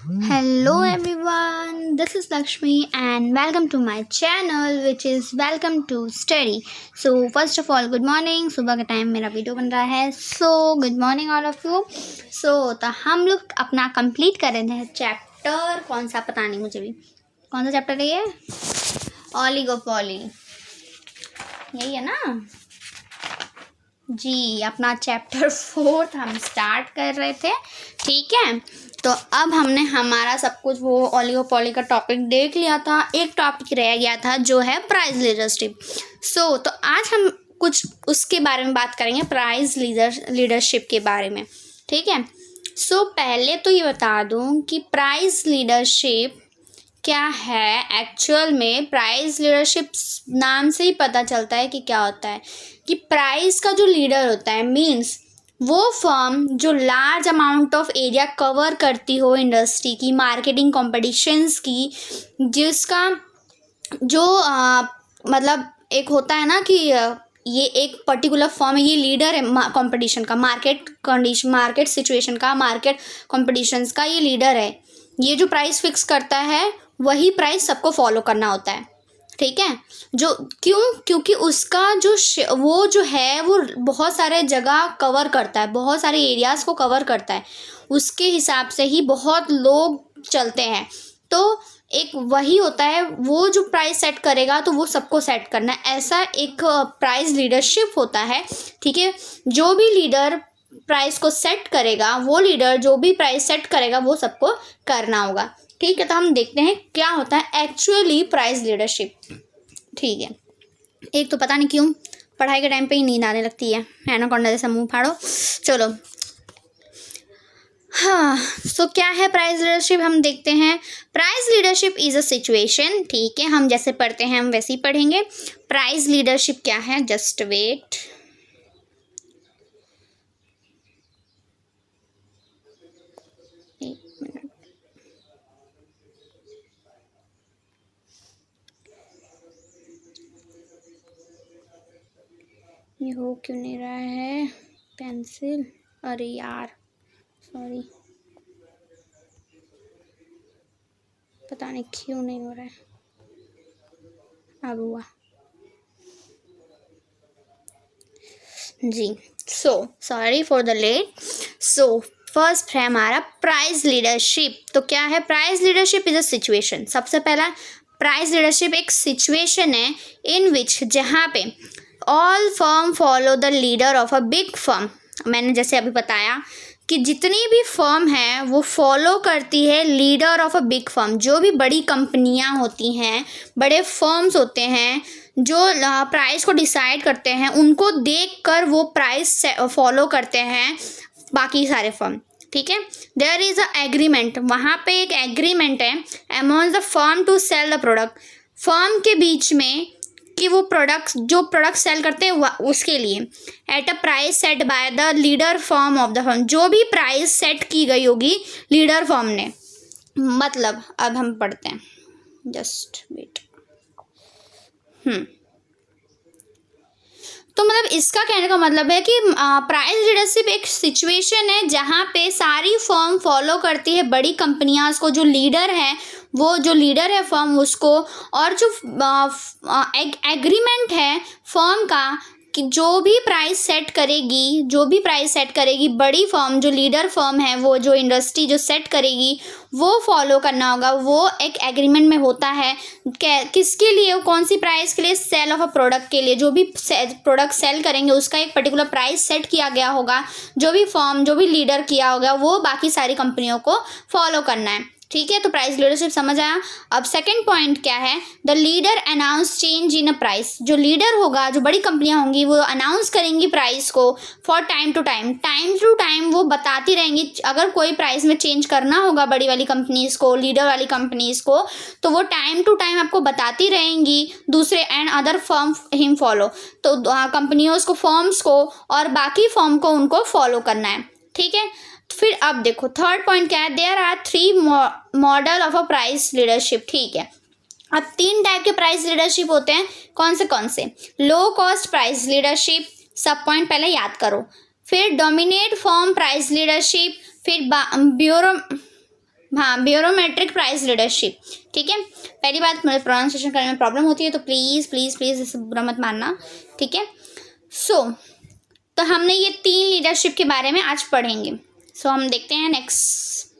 Hello everyone, this is Lakshmi and welcome to my channel which is Welcome to Study. So first of all good morning. सुबह का time मेरा video बन रहा है. So good morning all of you. So तो हम लोग अपना कंप्लीट कर रहे हैं चैप्टर. कौन सा पता नहीं मुझे भी. कौन सा चैप्टर है ये? ओलिगोपोली. यही है ना जी. अपना चैप्टर 4 हम स्टार्ट कर रहे थे. ठीक है, तो अब हमने हमारा सब कुछ वो ओलिगोपोली का टॉपिक देख लिया था. एक टॉपिक रह गया था जो है प्राइस लीडरशिप. तो आज हम कुछ उसके बारे में बात करेंगे, प्राइस लीडरशिप के बारे में. ठीक है. पहले तो ये बता दूं कि प्राइस लीडरशिप क्या है. एक्चुअल में प्राइस लीडरशिप नाम से ही पता चलता है कि क्या होता है. कि प्राइस का जो लीडर होता है मीन्स वो फर्म जो large amount of area cover करती हो इंडस्ट्री की, मार्केटिंग कॉम्पिटिशन्स की, जिसका जो मतलब एक होता है ना कि ये एक पर्टिकुलर फर्म है, ये लीडर है कंपटीशन का, मार्केट सिचुएशन का, मार्केट कॉम्पिटिशन्स का ये लीडर है. ये जो प्राइस फिक्स करता है वही प्राइस सबको फॉलो करना होता है. ठीक है. क्योंकि उसका वो जो है वो बहुत सारे जगह कवर करता है, बहुत सारे एरियाज़ को कवर करता है. उसके हिसाब से ही बहुत लोग चलते हैं. तो एक वही होता है, वो जो प्राइस सेट करेगा तो वो सबको सेट करना है. ऐसा एक प्राइस लीडरशिप होता है. ठीक है. जो भी लीडर प्राइस को सेट करेगा, वो लीडर जो भी प्राइस सेट करेगा वो सबको करना होगा. ठीक है. तो हम देखते हैं क्या होता है एक्चुअली प्राइस लीडरशिप. ठीक है. एक तो पता नहीं क्यों पढ़ाई के टाइम पे ही नींद आने लगती है एनाकोंडा जैसा मुंह फाड़ो. चलो हाँ. क्या है प्राइस लीडरशिप, हम देखते हैं. Price leadership is a situation. ठीक है, हम जैसे पढ़ते हैं हम वैसे ही पढ़ेंगे. प्राइस लीडरशिप क्या है, जस्ट वेट. ये हो क्यों नहीं रहा है पेंसिल, अरे यार सॉरी, पता नहीं क्यों नहीं हो रहा है. अब हुआ जी. Sorry for the late. First है हमारा प्राइस लीडरशिप. तो क्या है price leadership is a situation. सबसे पहला प्राइस लीडरशिप एक सिचुएशन है इन विच, जहाँ पे all firm follow the leader of a big firm. मैंने जैसे अभी बताया कि जितनी भी फर्म है वो फॉलो करती है leader of a big firm. जो भी बड़ी कंपनियां होती हैं, बड़े फर्म्स होते हैं जो प्राइस को डिसाइड करते हैं, उनको देखकर वो प्राइस फॉलो करते हैं बाकी सारे फर्म. ठीक है. There is a agreement. वहाँ पे एक एग्रीमेंट है among the firm to sell the product. Firm के बीच में कि वो जो प्रोडक्ट सेल करते हैं उसके लिए at a price set by the leader firm of the firm. जो भी प्राइस सेट की गई होगी लीडर फर्म ने. मतलब अब हम पढ़ते हैं, जस्ट वेट. तो मतलब इसका कहने का मतलब है कि प्राइस लीडरशिप एक सिचुएशन है जहाँ पे सारी फर्म फॉलो करती है बड़ी कंपनियां को, जो लीडर है वो जो लीडर है फर्म उसको, और जो एग्रीमेंट है फर्म का कि जो भी प्राइस सेट करेगी बड़ी फर्म, जो लीडर फर्म है, वो जो इंडस्ट्री जो सेट करेगी वो फॉलो करना होगा. वो एक एग्रीमेंट में होता है किसके लिए, कौन सी प्राइस के लिए, सेल ऑफ अ प्रोडक्ट के लिए. जो भी प्रोडक्ट सेल करेंगे उसका एक पर्टिकुलर प्राइस सेट किया गया होगा. जो भी फर्म, जो भी लीडर किया होगा वो बाकी सारी कंपनियों को फॉलो करना है. ठीक है. तो प्राइस लीडरशिप समझ आया. अब सेकंड पॉइंट क्या है, the leader announce change in a price. जो लीडर होगा, जो बड़ी कंपनियां होंगी वो अनाउंस करेंगी प्राइस को फॉर टाइम टू टाइम वो बताती रहेंगी. अगर कोई प्राइस में चेंज करना होगा बड़ी वाली कंपनीज को, लीडर वाली कंपनीज को, तो वो टाइम टू टाइम आपको बताती रहेंगी. दूसरे and other firm him follow. तो कंपनियों को, फर्म्स को और बाकी फर्म को उनको फॉलो करना है. ठीक है. फिर अब देखो थर्ड पॉइंट क्या है, there are 3 model of a price leadership. ठीक है. अब 3 टाइप के प्राइस लीडरशिप होते हैं. कौन से लो कॉस्ट प्राइस लीडरशिप. सब पॉइंट पहले याद करो. फिर डोमिनेट फर्म प्राइस लीडरशिप. फिर हाँ, बैरोमेट्रिक प्राइस लीडरशिप, ठीक है। पहली बात, मुझे प्रोनाउंसिएशन करने में प्रॉब्लम होती है तो प्लीज़ प्लीज़ प्लीज़ इसे बुरा मत मानना, ठीक है। तो हमने ये 3 लीडरशिप के बारे में आज पढ़ेंगे। हम देखते हैं नेक्स्ट।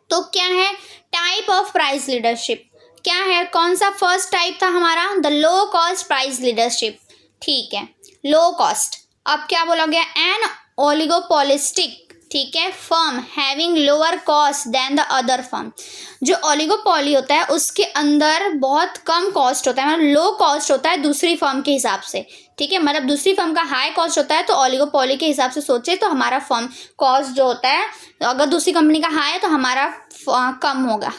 तो क्या है टाइप ऑफ प्राइस लीडरशिप, क्या है, कौन सा फर्स्ट टाइप था हमारा, the low cost price leadership, ठीक है, लो कॉस्ट। अब क्या बोला गया, एन ओलिगोपोलिस्टिक, ठीक है, firm having lower cost then the other firm. जो ओलिगोपोली होता है उसके अंदर बहुत कम कॉस्ट होता है, मतलब लो कॉस्ट होता है दूसरी फर्म के हिसाब से, ठीक है। मतलब दूसरी फर्म का हाई कॉस्ट होता है तो ओलिगोपोली के हिसाब से सोचे तो हमारा फर्म कॉस्ट जो होता है, अगर दूसरी कंपनी का हाई है तो हमारा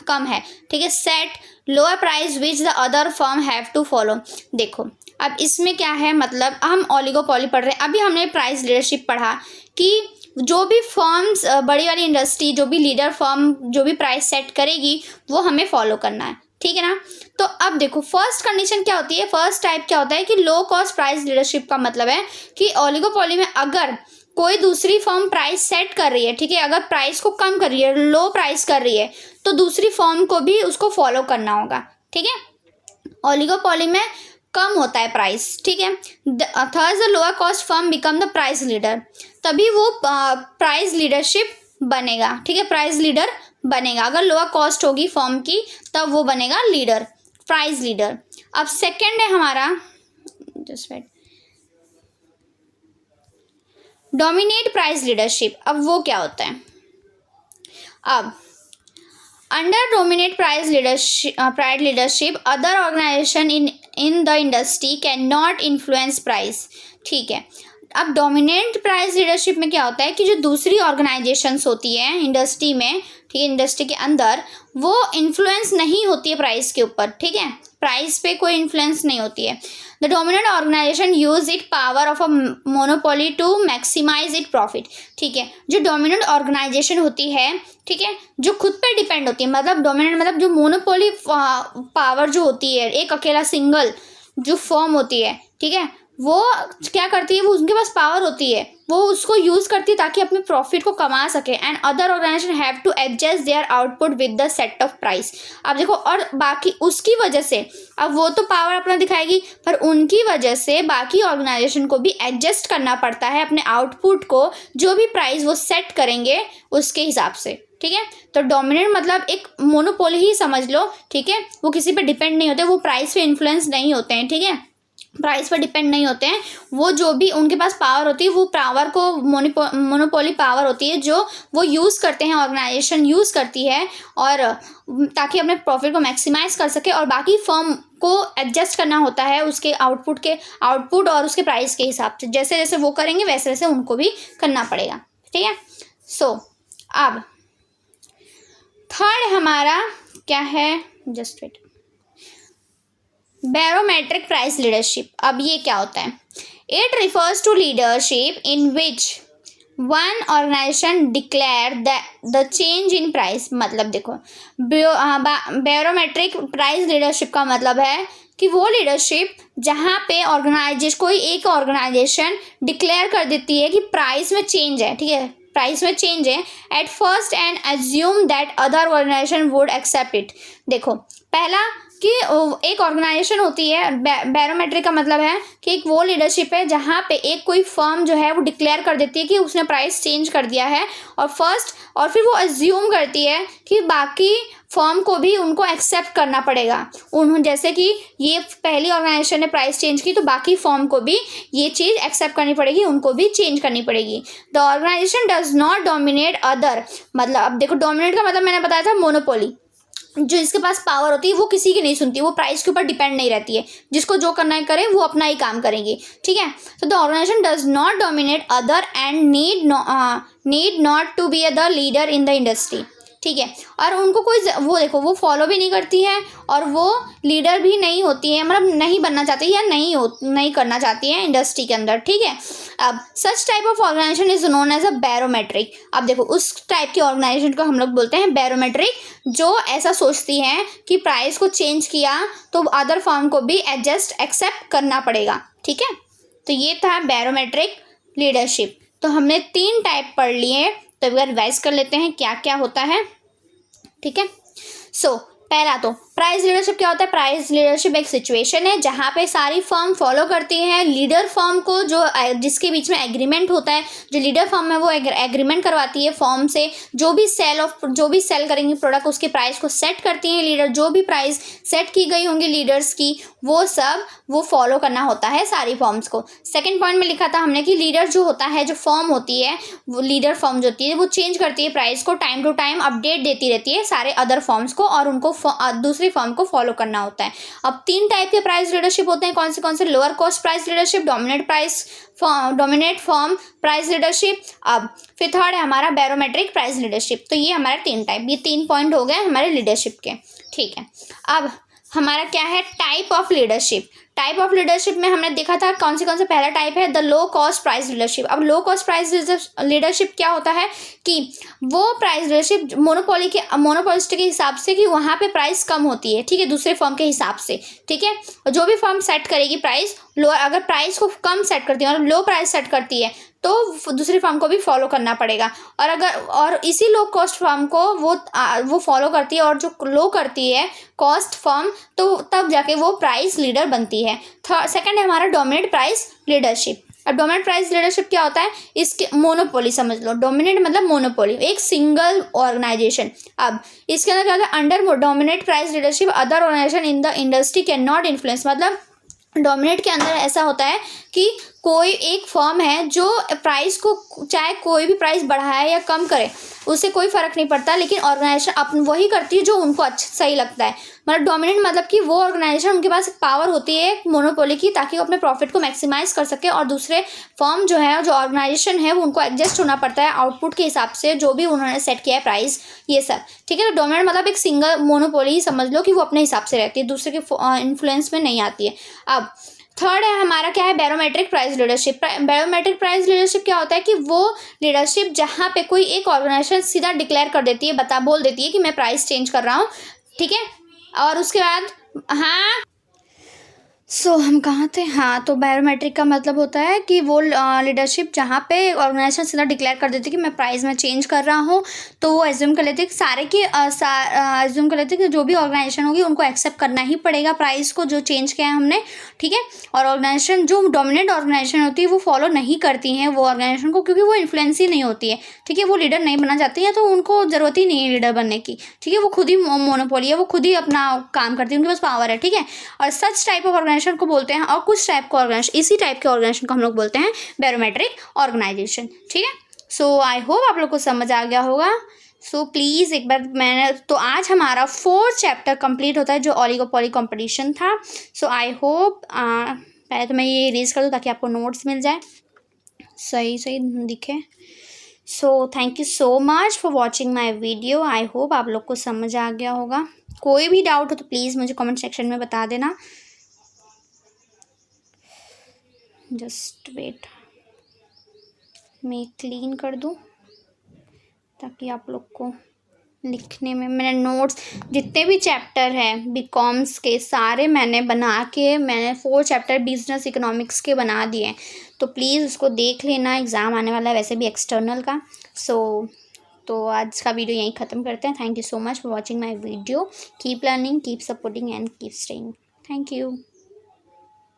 कम है, ठीक है। Set lower price which the other firm have to follow. देखो अब इसमें क्या है, मतलब हम ओलिगोपोली पढ़ रहे हैं, अभी हमने प्राइस लीडरशिप पढ़ा कि जो भी फर्म्स, बड़ी वाली इंडस्ट्री, जो भी लीडर फर्म जो भी प्राइस सेट करेगी वो हमें फॉलो करना है, ठीक है ना। तो अब देखो फर्स्ट कंडीशन क्या होती है, फर्स्ट टाइप क्या होता है कि लो कॉस्ट प्राइस लीडरशिप का मतलब है कि ओलिगोपोली में अगर कोई दूसरी फर्म प्राइस सेट कर रही है, ठीक है, अगर प्राइस को कम कर रही है, लो प्राइस कर रही है, तो दूसरी फर्म को भी उसको फॉलो करना होगा, ठीक है। ओलिगोपोली में कम होता है प्राइस, ठीक है। Third the lower cost firm become the price leader, तभी वो प्राइस लीडरशिप बनेगा, ठीक है, प्राइस लीडर बनेगा। अगर लोअर कॉस्ट होगी फर्म की तब वो बनेगा लीडर, प्राइस लीडर। अब सेकंड है हमारा, just wait, dominate price leadership. अब वो क्या होता है, अब under dominate price leadership other organisation in the industry can not influence price, ठीक है। अब डोमिनेंट प्राइस लीडरशिप में क्या होता है कि जो दूसरी ऑर्गेनाइजेशंस होती है इंडस्ट्री में, ठीक है, इंडस्ट्री के अंदर, वो इन्फ्लुएंस नहीं होती है प्राइस के ऊपर, ठीक है, प्राइस पे कोई इन्फ्लुएंस नहीं होती है। The dominant organisation use it power of a monopoly to maximise it profit, ठीक है। जो डोमिनेंट ऑर्गेनाइजेशन होती है, ठीक है, जो खुद पे डिपेंड होती है, मतलब डोमिनेंट मतलब जो मोनोपोली पावर जो होती है, एक अकेला सिंगल जो फर्म होती है, ठीक है, वो क्या करती है, वो उनके पास पावर होती है, वो उसको यूज़ करती है ताकि अपने प्रॉफिट को कमा सके। And other organisation have to adjust their output with the set of price. अब देखो, और बाकी उसकी वजह से, अब वो तो पावर अपना दिखाएगी, पर उनकी वजह से बाकी ऑर्गेनाइजेशन को भी एडजस्ट करना पड़ता है अपने आउटपुट को, जो भी प्राइस वो सेट करेंगे उसके हिसाब से, ठीक है। तो डोमिनेंट मतलब एक मोनोपोली ही समझ लो, ठीक है, वो किसी पे डिपेंड नहीं होते, वो प्राइस पे इन्फ्लुएंस नहीं होते हैं, ठीक है, प्राइस पर डिपेंड नहीं होते हैं। वो जो भी उनके पास पावर होती है, वो पावर को मोनोपोली पावर होती है जो वो यूज़ करते हैं, ऑर्गेनाइजेशन यूज़ करती है, और ताकि अपने प्रॉफिट को मैक्सिमाइज कर सके, और बाकी फर्म को एडजस्ट करना होता है उसके आउटपुट और उसके प्राइस के हिसाब से। जैसे जैसे वो करेंगे वैसे वैसे उनको भी करना पड़ेगा, ठीक है। अब थर्ड हमारा क्या है, just wait, barometric price leadership. अब ये क्या होता है, it refers to leadership in which one organization declare the change in price. मतलब देखो, बैरोमेट्रिक प्राइस लीडरशिप का मतलब है कि वो लीडरशिप जहाँ पे कोई एक ऑर्गेनाइजेशन डिक्लेयर कर देती है कि प्राइस में चेंज है, ठीक है, प्राइस में चेंज है at first and assume that other organization would accept it. देखो, पहला कि एक ऑर्गेनाइजेशन होती है, बैरोमेट्रिक का मतलब है कि एक वो लीडरशिप है जहाँ पे एक कोई फर्म जो है वो डिक्लेयर कर देती है कि उसने प्राइस चेंज कर दिया है, और फिर वो अज्यूम करती है कि बाकी फर्म को भी उनको एक्सेप्ट करना पड़ेगा। जैसे कि ये पहली ऑर्गेनाइजेशन ने प्राइस चेंज की तो बाकी फर्म को भी ये चीज़ एक्सेप्ट करनी पड़ेगी, उनको भी चेंज करनी पड़ेगी। The organization does not dominate other, मतलब अब देखो, डोमिनेट का मतलब मैंने बताया था मोनोपोली, जो इसके पास पावर होती है वो किसी की नहीं सुनती, वो प्राइस के ऊपर डिपेंड नहीं रहती है, जिसको जो करना है करे, वो अपना ही काम करेंगी, ठीक है। तो the organization does not dominate other and need not to be the leader in the industry, ठीक है। और उनको कोई वो फॉलो भी नहीं करती है और वो लीडर भी नहीं होती है, मतलब नहीं बनना चाहती या नहीं करना चाहती है इंडस्ट्री के अंदर, ठीक है। अब such type of organization is known as a barometric. अब देखो, उस टाइप की ऑर्गेनाइजेशन को हम लोग बोलते हैं बैरोमेट्रिक, जो ऐसा सोचती है कि प्राइस को चेंज किया तो अदर फर्म को भी एक्सेप्ट करना पड़ेगा, ठीक है। तो ये था बैरोमेट्रिक लीडरशिप। तो हमने 3 टाइप पढ़ लिए, तो एक बार रिवाइज कर लेते हैं क्या क्या होता है, ठीक है। सो पहला तो प्राइस लीडरशिप क्या होता है। प्राइस लीडरशिप एक सिचुएशन है जहाँ पे सारी फर्म फॉलो करती हैं लीडर फर्म को, जो जिसके बीच में एग्रीमेंट होता है। जो लीडर फर्म है वो एग्रीमेंट करवाती है फर्म से, जो भी सेल करेंगी प्रोडक्ट उसके प्राइस को सेट करती हैं लीडर। जो भी प्राइस सेट की गई होंगी लीडर्स की वो फॉलो करना होता है सारी फर्म्स को। सेकंड पॉइंट में लिखा था हमने कि लीडर जो होता है, जो फर्म होती है, वो लीडर फर्म जो होती है वो चेंज करती है प्राइस को, टाइम टू टाइम अपडेट देती रहती है सारे अदर फर्म्स को, और उनको दूसरी फर्म को फॉलो करना होता है। अब 3 टाइप के प्राइस लीडरशिप होते हैं। कौन से lower cost price leadership, dominate firm price leadership. अब फिर थर्ड है हमारा बैरोमेट्रिक प्राइस लीडरशिप। तो ये हमारे 3 टाइप, ये 3 पॉइंट हो गए हमारे लीडरशिप के, ठीक है। अब हमारा क्या है type of leadership. Type of leadership में हमने देखा था कौन से पहला टाइप है the low cost price leadership. अब लो कॉस्ट प्राइस लीडरशिप क्या होता है कि वो प्राइस लीडरशिप मोनोपोलिस्ट के हिसाब से, कि वहाँ पे प्राइस कम होती है, ठीक है, दूसरे फर्म के हिसाब से, ठीक है। जो भी फर्म सेट करेगी प्राइस लो, अगर प्राइस को कम सेट करती है और लो प्राइस सेट करती है तो दूसरी फर्म को भी फॉलो करना पड़ेगा। और इसी लो कॉस्ट फर्म को वो फॉलो करती है, और जो लो करती है कॉस्ट फर्म, तो तब जाके वो प्राइस लीडर बनती है। सेकंड है हमारा डोमिनेट प्राइस लीडरशिप। अब डोमिनेट प्राइस लीडरशिप क्या होता है, इसके मोनोपोली समझ लो। डोमिनेट मतलब मोनोपोली, एक सिंगल ऑर्गेनाइजेशन। अब इसके अंदर क्या होता है, under dominate price leadership other organisation in the industry can not influence. मतलब डोमिनेट के अंदर ऐसा होता है कि कोई एक फर्म है जो प्राइस को, चाहे कोई भी प्राइस बढ़ाए या कम करे उससे कोई फ़र्क नहीं पड़ता, लेकिन ऑर्गेनाइजेशन अपन वही करती है जो उनको अच्छा सही लगता है। मतलब डोमिनेट मतलब कि वो ऑर्गेनाइजेशन, उनके पास पावर होती है मोनोपोली की, ताकि वो अपने प्रॉफिट को मैक्सिमाइज कर सके, और दूसरे फर्म जो है, जो ऑर्गेनाइजेशन है, वो उनको एडजस्ट होना पड़ता है आउटपुट के हिसाब से, जो भी उन्होंने सेट किया है प्राइस, ये सब, ठीक है। तो डोमिनेट मतलब एक सिंगल मोनोपोली ही समझ लो कि वो अपने हिसाब से रहती है, दूसरे के इन्फ्लुएंस में नहीं आती है। अब थर्ड है हमारा क्या है barometric price leadership. Barometric price leadership क्या होता है कि वो लीडरशिप जहाँ पे कोई एक ऑर्गेनाइजेशन सीधा डिक्लेयर कर देती है, बोल देती है कि मैं प्राइस चेंज कर रहा हूँ, ठीक है, और उसके बाद हाँ हम कहाँ थे, हाँ, तो बैरोमेट्रिक का मतलब होता है कि वो लीडरशिप जहाँ पे ऑर्गेनाइजेशन सीधा डिक्लेयर कर देती है कि मैं प्राइस में चेंज कर रहा हूँ, तो वो एज्यूम कर लेते हैं कि एज्यूम कर लेते हैं कि जो भी ऑर्गेनाइजेशन होगी उनको एक्सेप्ट करना ही पड़ेगा प्राइस को जो चेंज किया है हमने, ठीक है। और ऑर्गेनाइजेशन जो डोमिनेट ऑर्गेनाइजेशन होती है वो फॉलो नहीं करती हैं वो ऑर्गेनाइजेशन को, क्योंकि वो इन्फ्लुएंस ही नहीं होती है, ठीक है, वो लीडर नहीं बनना चाहती है, तो उनको ज़रूरत ही नहीं है लीडर बनने की, ठीक है। वो खुद ही मोनोपोली है, वो खुद ही अपना काम करती है, उनके पास पावर है, ठीक है। और सच टाइप ऑफ ऑर्गेनाइजेशन को बोलते हैं, और कुछ टाइप का ऑर्गेनाइजेशन, इसी टाइप के ऑर्गेनाइजेशन को हम लोग बोलते हैं बैरोमेट्रिक ऑर्गेनाइजेशन, ठीक है। सो आई होप आप लोग को समझ आ गया होगा। सो प्लीज़ एक बार मैंने तो आज हमारा 4 चैप्टर कंप्लीट होता है जो ओलिगोपोली कंपटीशन था। सो आई होप पहले तो मैं ये इरेज कर दूँ ताकि आपको नोट्स मिल जाए, सही दिखे। So thank you so much for watching my video. I hope आप लोग को समझ आ गया होगा। कोई भी डाउट हो तो प्लीज़ मुझे कमेंट सेक्शन में बता देना। जस्ट वेट, मैं क्लीन कर दूँ ताकि आप लोग को लिखने में, मैंने नोट्स जितने भी चैप्टर हैं बीकॉम्स के सारे मैंने 4 चैप्टर बिजनेस इकोनॉमिक्स के बना दिए, तो प्लीज़ उसको देख लेना, एग्ज़ाम आने वाला है वैसे भी एक्सटर्नल का। तो आज का वीडियो यहीं ख़त्म करते हैं। Thank you so much for watching my video. Keep learning, keep supporting and keep staying. Thank you.